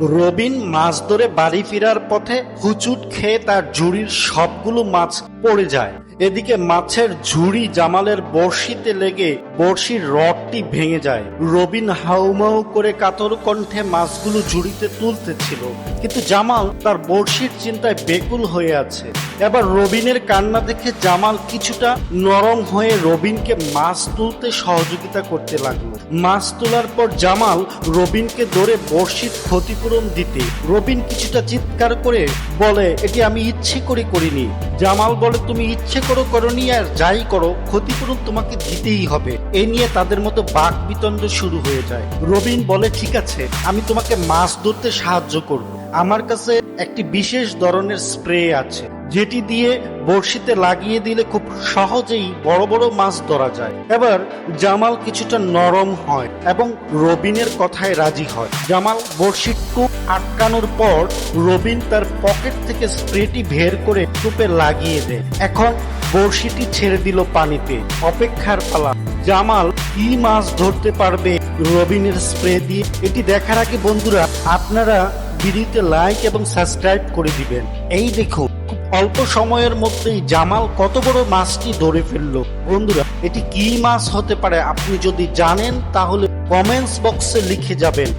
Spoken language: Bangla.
রবিন মাছ ধরে বাড়ি ফেরার পথে হুচুট খেয়ে তার ঝুড়ির সবগুলো মাছ পড়ে যায়। এদিকে মাছের ঝুড়ি জামালের বড়শিতে লেগে বড়শির রডটি ভেঙে যায়। রবিন হাউমাউ করে কাতর কণ্ঠে মাছগুলো ঝুড়িতে তুলতেছিল, কিন্তু জামাল তার বড়শির চিন্তায় বেকুল হয়ে আছে। এবার রবিনের কান্না দেখে জামাল কিছুটা নরম হয়ে রবিনকে মাছ তুলতে সহযোগিতা করতে লাগলো। মাছ তোলার পর জামাল রবিনকে ধরে বড়শির ক্ষতিপূরণ দিতে রবিন কিছুটা চিৎকার করে বলে, এটি আমি ইচ্ছে করে করিনি। জামাল বলে, তুমি ইচ্ছে করনি আর যাই করো ক্ষতিপূরণ তোমাকে দিতেই হবে। এ নিয়ে তাদের মতো বাক বিতণ্ড শুরু হয়ে যায়। রবিন বলে, ঠিক আছে, আমি তোমাকে মাছ ধরতে সাহায্য করব। আমার কাছে একটি বিশেষ ধরনের স্প্রে আছে, যেটি দিয়ে বড়শিতে লাগিয়ে দিলে খুব সহজেই বড় বড় মাছ ধরা যায়। এবার জামাল কিছুটা নরম হয় এবং রবিনের কথায় রাজি হয়। জামাল বড়শির টোপ আটকানোর পর রবিন তার পকেট থেকে স্প্রেটি বের করে টোপে লাগিয়ে দেয়। এখন বড়শিটি ছেড়ে দিল পানিতে। অপেক্ষার পালা, জামাল কি মাছ ধরতে পারবে রবিনের স্প্রে দিয়ে। এটি দেখার আগে বন্ধুরা, আপনারা ভিডিওতে লাইক এবং সাবস্ক্রাইব করে দিবেন। এই দেখুন, খুব অল্প সময়ের মধ্যেই জামাল কত বড় মাছটি ধরে ফেললো। বন্ধুরা, এটি কি মাছ হতে পারে আপনি যদি জানেন তাহলে কমেন্টস বক্সে লিখে যাবেন।